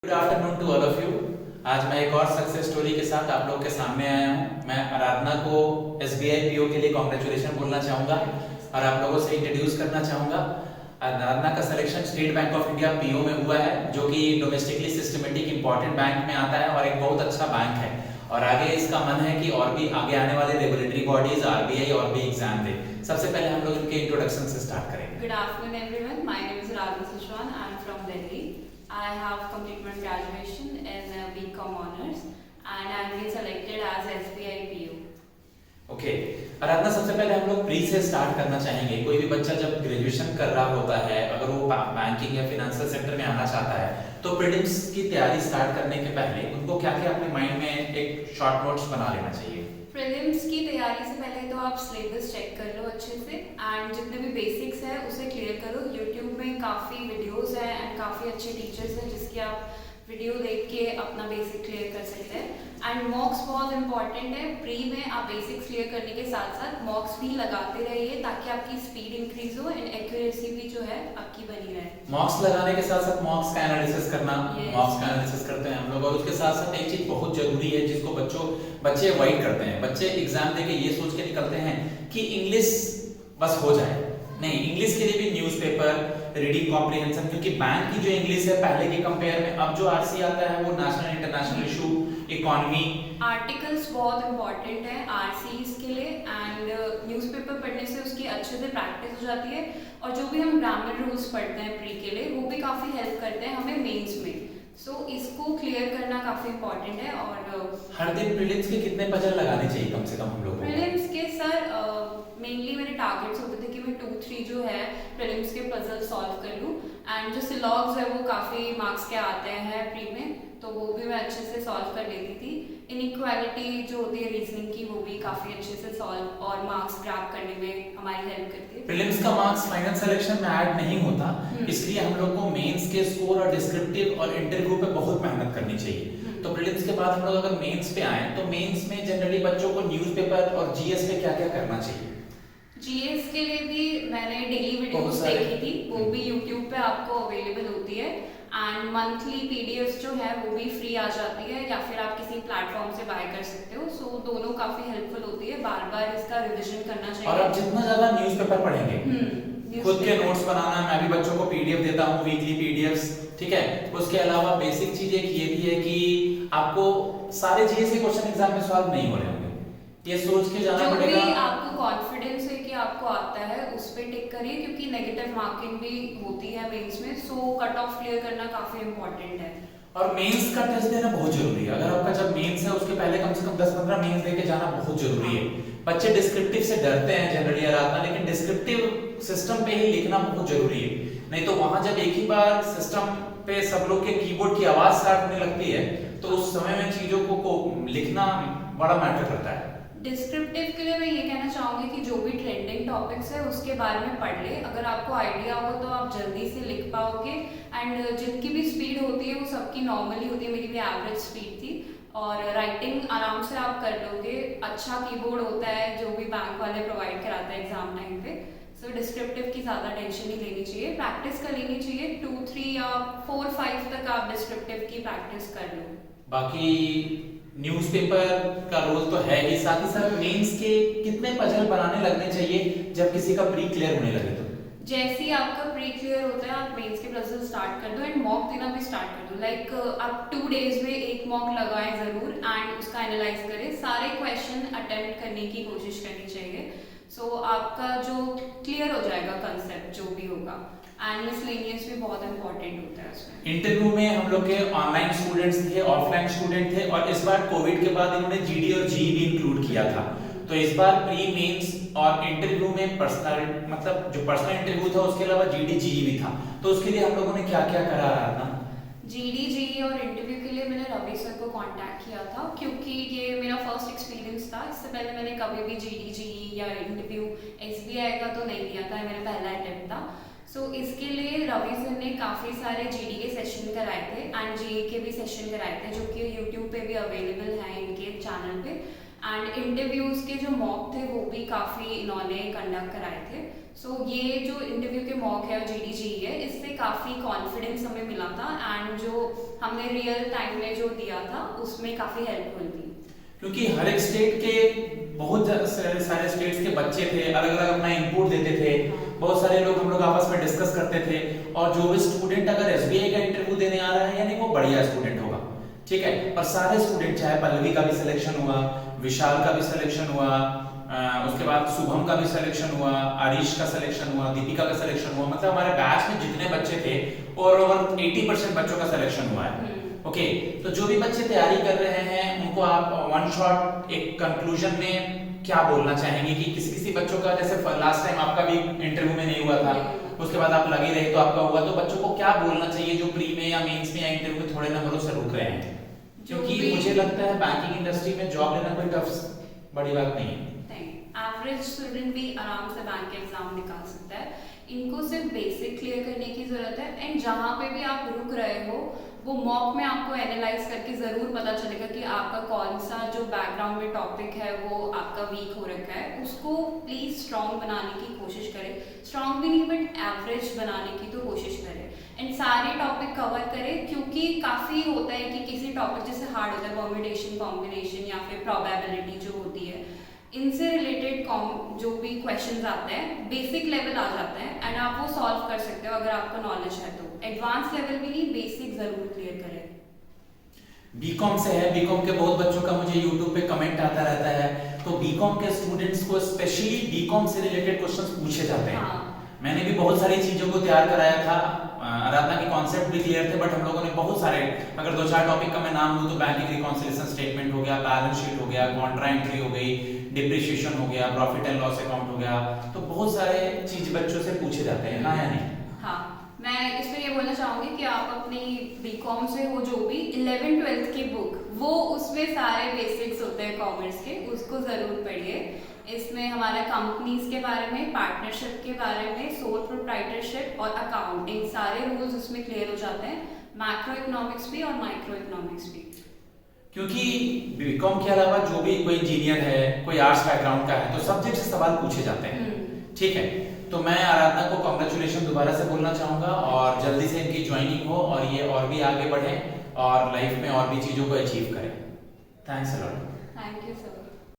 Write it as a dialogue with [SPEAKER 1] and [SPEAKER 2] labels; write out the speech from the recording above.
[SPEAKER 1] Good afternoon to all of you. आज मैं एक और सक्सेस स्टोरी के साथ आप लोगों के सामने आया हूँ। मैं आराधना को एसबीआई पीओ के लिए कॉन्ग्रेचुलेशन बोलना चाहूँगा और आप लोगों से इंट्रोड्यूस करना चाहूँगा। आराधना का selection state bank of India PO में हुआ है, जो कि डोमेस्टिकली सिस्टमेटिक इंपॉर्टेंट बैंक में आता है और एक बहुत अच्छा बैंक है। और आगे इसका मन है कि और भी आगे आने वाले रेगुलेटरी बॉडीज आरबीआई और भी एग्जाम दे। सबसे पहले हम लोग इनके इंट्रोडक्शन से स्टार्ट करेंगे।
[SPEAKER 2] Good afternoon everyone. My name is Radha Sushwan. I am from Delhi. I have completed my graduation in BCom Honors and I have been selected as SBI PO.
[SPEAKER 1] Okay Aradhana, सबसे पहले हम लोग pre से start करना चाहेंगे। कोई भी बच्चा जब ग्रेजुएशन कर रहा होता है, अगर वो बैंकिंग या फिनेंशियल सेक्टर में आना चाहता है, तो प्रीलिम्स की तैयारी स्टार्ट करने के पहले उनको क्या क्या अपने माइंड में एक शॉर्ट नोट्स बना लेना चाहिए।
[SPEAKER 2] प्रीलिम्स की तैयारी से पहले तो आप सिलेबस चेक कर लो अच्छे से एंड जितने भी बेसिक्स है उसे क्लियर करो। यूट्यूब में काफ़ी वीडियोस हैं एंड काफ़ी अच्छे टीचर्स हैं जिसकी आप वीडियो देख के अपना बेसिक क्लियर कर सकते हैं। एंड मॉक्स बहुत इंपॉर्टेंट है। प्री में आप बेसिक्स क्लियर करने के साथ साथ मॉक्स भी लगाते रहिए ताकि आपकी स्पीड इंक्रीज हो एंड एक्यूरेसी भी जो है आपकी बनी रहे।
[SPEAKER 1] मॉक्स लगाने के साथ साथ मॉक्स का एनालिसिस करना, मॉक्स का एनालिसिस करते हैं हम लोग। और उसके साथ साथ एक चीज बहुत जरूरी है जिसको बच्चे अवॉइड करते हैं। बच्चे एग्जाम देके ये सोच के निकलते हैं कि इंग्लिश बस हो जाए। नहीं, इंग्लिश के लिए भी न्यूज़पेपर, रीडिंग कॉम्प्रिहेंशन, क्योंकि बैंक की जो इंग्लिश है पहले के कंपेयर में अब जो आरसी आता है वो national international issue, economy,
[SPEAKER 2] articles बहुत इंपॉर्टेंट है आरसीज के लिए एंड न्यूज़पेपर पढ़ने से उसकी अच्छे से प्रैक्टिस हो जाती है। और जो भी हम ग्रामर रूल्स पढ़ते हैं प्री के लिए वो भी काफ़ी हेल्प करते हैं हमें मेंस में। सो इसको क्लियर करना काफ़ी इंपॉर्टेंट है। और
[SPEAKER 1] हर दिन प्रीलिम्स के कितने पजल लगाने चाहिए कम से कम हम लोग को?
[SPEAKER 2] प्रीलिम्स के सर मेनली मेरे टारगेट्स होते थे कि मैं 2-3 जो है प्रीलिम्स के पजल सॉल्व कर लूँ एंड जो सिलॉग्स है वो काफ़ी मार्क्स के आते हैं प्री में, तो वो भी मैं अच्छे से सॉल्व कर लेती थी। इनइक्वालिटी जो होती है रीजनिंग की वो भी काफ़ी अच्छे से सॉल्व और मार्क्स ग्रैब करने में हमारी हेल्प करती है।
[SPEAKER 1] प्रीलिम्स का मार्क्स फाइनल सिलेक्शन में ऐड नहीं होता, इसलिए हम लोग को मेंस के स्कोर और डिस्क्रिप्टिव और इंटरव्यू पे बहुत मेहनत करनी चाहिए। तो प्रीलिम्स के बाद हम लोग अगर मेंस पे आए तो मेंस में जनरली बच्चों को न्यूज़पेपर और जीएस पे क्या क्या करना चाहिए?
[SPEAKER 2] जीएस के लिए भी मैंने डेली वीडियोस देखी थी, वो भी यूट्यूब पे आपको अवेलेबल होती है एंड मंथली पीडीएफ्स जो है वो भी फ्री आ जाती है या फिर आप किसी प्लेटफॉर्म से बाय कर सकते हो। सो दोनों काफी हेल्पफुल होती है, बार बार इसका रिवीजन करना चाहिए।
[SPEAKER 1] और अब जितना ज्यादा न्यूज़पेपर पढ़ेंगे, खुद के नोट्स बनाना, मैं भी बच्चों को पीडीएफ देता हूँ, वीकली पीडीएफ्स, ठीक है। उसके अलावा बेसिक चीज एक ये भी है कि आपको सारे जीएस के क्वेश्चन एग्जाम में सॉल्व नहीं हो रहे होंगे, ये सोच के जाना पड़ेगा।
[SPEAKER 2] जो भी आपको कॉन्फिडेंस है कि आपको आता है उस पे टिक करिए, क्योंकि नेगेटिव मार्किंग भी होती है मेंस में। सो कट ऑफ क्लियर करना काफी इंपॉर्टेंट है
[SPEAKER 1] और मेंस का टेस्ट देना बहुत जरूरी है। अगर आपका जब मेंस है उसके पहले कम से कम 10-15 मेंस देके जाना बहुत जरूरी है। बच्चे डिस्क्रिप्टिव से डरते हैं जनरली आराधना, लेकिन डिस्क्रिप्टिव सिस्टम पे ही लिखना बहुत जरूरी है। नहीं तो वहां जब एक ही बार सिस्टम पे सब लोग के कीबोर्ड की आवाज स्टार्ट होने लगती है तो उस समय में चीजों को लिखना बड़ा मैटर करता है।
[SPEAKER 2] डिस्क्रिप्टिव के लिए मैं ये कहना चाहूंगी कि जो भी ट्रेंडिंग टॉपिक्स है उसके बारे में पढ़ ले। अगर आपको आइडिया हो तो आप जल्दी से लिख पाओगे एंड जिनकी भी स्पीड होती है वो सबकी नॉर्मली होती है, मेरी भी एवरेज स्पीड थी और राइटिंग आराम से आप कर लोगे। अच्छा कीबोर्ड होता है जो भी बैंक वाले प्रोवाइड कराते हैं एग्जाम टाइम पे। सो डिस्क्रिप्टिव की ज़्यादा टेंशन नहीं लेनी चाहिए, प्रैक्टिस कर लेनी चाहिए। 2-3 या 4-5 तक आप डिस्क्रिप्टिव की प्रैक्टिस कर लो।
[SPEAKER 1] बाकी न्यूज़पेपर का रोल तो है ही, साथ ही साथ मेंस के कितने पजल बनाने लगने चाहिए जब किसी का प्री क्लियर होने लगे? तो
[SPEAKER 2] जैसे ही आपका प्री क्लियर होता है आप मेंस के पजल स्टार्ट कर दो एंड मॉक देना भी स्टार्ट कर दो। लाइक आप 2 डेज में एक मॉक लगाएं जरूर एंड उसका एनालाइज करें, सारे क्वेश्चन अटेम्प्ट करने की कोशिश करनी चाहिए। सो आपका जो क्लियर हो जाएगा कंसेप्ट जो भी होगा। एंड मिसलेनियस भी बहुत इंपॉर्टेंट होता है उसमें।
[SPEAKER 1] इंटरव्यू में हम लोग के ऑनलाइन स्टूडेंट्स थे, ऑफलाइन स्टूडेंट थे, और इस बार कोविड के बाद इन्होंने जीडी और जीई भी इंक्लूड किया था। तो इस बार प्री मेंस और इंटरव्यू में पर्सनल, मतलब जो पर्सनल इंटरव्यू था उसके अलावा जीडी जीई भी था। तो उसके लिए हम लोगों ने क्या क्या करा रहा?
[SPEAKER 2] जीडी जीई और इंटरव्यू के लिए मैंने रवि सर को कांटेक्ट किया था क्योंकि ये मेरा फर्स्ट एक्सपीरियंस था। इससे पहले मैंने कभी भी जीडी जीई या इंटरव्यू एसबीआई का तो नहीं दिया था, मेरा पहला अटेम्प्ट था। सो इसके लिए रवि सर ने काफ़ी सारे जीडी के सेशन कराए थे एंड जीई के भी सेशन कराए थे जो कि यूट्यूब पे भी अवेलेबल हैं इनके चैनल पे। एंड इंटरव्यूज़ के जो मॉक थे वो भी काफ़ी इन्होंने कंडक्ट कराए थे। सो ये जो इंटरव्यू के मॉक है और GDG है, इससे काफ़ी कॉन्फिडेंस हमें मिला था एंड जो हमने रियल टाइम में जो दिया था उसमें काफ़ी हेल्पफुल थी।
[SPEAKER 1] क्योंकि हर एक स्टेट के बहुत सारे स्टेट्स के बच्चे थे, अलग अलग अपना इनपुट देते थे, बहुत सारे लोग हम लोग आपस में डिस्कस करते थे, और जो भी स्टूडेंट अगर SBI का इंटरव्यू देने आ रहा है यानी वो बढ़िया स्टूडेंट होगा, ठीक है। और सारे स्टूडेंट, चाहे पल्लवी का भी सिलेक्शन हुआ, विशाल का भी सिलेक्शन हुआ, उसके बाद शुभम का भी सिलेक्शन हुआ, आरिश का सिलेक्शन हुआ, दीपिका का सिलेक्शन हुआ, मतलब हमारे बैच में जितने बच्चे थे और ओवर 80% बच्चों का सिलेक्शन हुआ है। ओके, तो जो भी बच्चे तैयारी कर रहे हैं उनको आप वन शॉट एक कंक्लूजन में क्या बोलना चाहेंगे कि किसी किसी बच्चों का, जैसे लास्ट टाइम आपका भी इंटरव्यू में नहीं हुआ था, उसके बाद आप लगे रहे तो आपका हुआ, तो बच्चों को क्या बोलना चाहिए जो प्री में या मेंस में या इंटरव्यू में थोड़े नंबरों से रुक रहे हैं? क्योंकि मुझे लगता है बैंकिंग इंडस्ट्री में जॉब लेना कोई टफ बड़ी बात नहीं है।
[SPEAKER 2] एवरेज स्टूडेंट भी आराम से बैंक के एग्जाम निकाल सकता है, इनको सिर्फ बेसिक क्लियर करने की जरूरत है। एंड जहाँ पे भी आप रुक रहे हो वो मॉक में आपको एनालाइज करके ज़रूर पता चलेगा कि आपका कौन सा जो बैकग्राउंड में टॉपिक है वो आपका वीक हो रखा है, उसको प्लीज़ स्ट्रॉन्ग बनाने की कोशिश करें। स्ट्रॉन्ग भी नहीं बट एवरेज बनाने की तो कोशिश करें एंड सारे टॉपिक कवर करें, क्योंकि काफ़ी होता है कि किसी टॉपिक जैसे हार्ड होता है, परम्यूटेशन, कॉम्बिनेशन या फिर प्रोबेबिलिटी जो होती है, इनसे रिलेटेड जो भी क्वेश्चंस आते हैं बेसिक लेवल आ जाते हैं एंड आप वो सॉल्व कर सकते हो अगर आपको नॉलेज है तो। एडवांस लेवल भी नहीं, बेसिक जरूर क्लियर करें।
[SPEAKER 1] बीकॉम से है, बीकॉम के बहुत बच्चों का मुझे यूट्यूब पे कमेंट आता रहता है, तो बीकॉम के स्टूडेंट्स को स्पेशली बीकॉम से रिलेटेड क्वेश्चंस पूछे जाते हैं।
[SPEAKER 2] हाँ।
[SPEAKER 1] मैंने भी बहुत सारी चीजों को तैयार कराया था, आराधना के कॉन्सेप्ट भी क्लियर थे, बट हम लोगों ने बहुत सारे, अगर 2-4 टॉपिक का मैं नाम लूं तो बैंकिंग रिकॉन्सिलिएशन स्टेटमेंट हो गया, बैलेंस शीट हो गया, कॉन्ट्रा एंट्री हो गई, डिप्रिसिएशन हो गया, प्रॉफिट एंड लॉस अकाउंट हो गया, तो बहुत सारे चीज बच्चों से पूछे जाते हैं, हाँ या नहीं?
[SPEAKER 2] हाँ, मैं इस पर ये बोलना चाहूँगी कि आप अपनी बीकॉम से हो जो भी 11th-12th की बुक, वो उसमें सारे बेसिक्स होते हैं कॉमर्स के, उसको ज़रूर पढ़िए। इसमें हमारे कंपनीज के बारे में, पार्टनरशिप के बारे में, सोल प्रोप्राइटरशिप और अकाउंटिंग, सारे रूल्स उसमें क्लियर हो जाते हैं, मैक्रो इकोनॉमिक्स भी और माइक्रो इकोनॉमिक्स भी।
[SPEAKER 1] क्योंकि बीकॉम के अलावा जो भी कोई इंजीनियर है, कोई आर्ट्स बैकग्राउंड का है, तो सब्जेक्ट से सवाल पूछे जाते हैं, ठीक है। तो मैं आराधना को कांग्रेचुलेशन दोबारा से बोलना चाहूंगा, और जल्दी से इनकी ज्वाइनिंग हो और ये और भी आगे बढ़े और लाइफ में और भी चीजों को अचीव करें। Thanks a lot.
[SPEAKER 2] Thank you sir.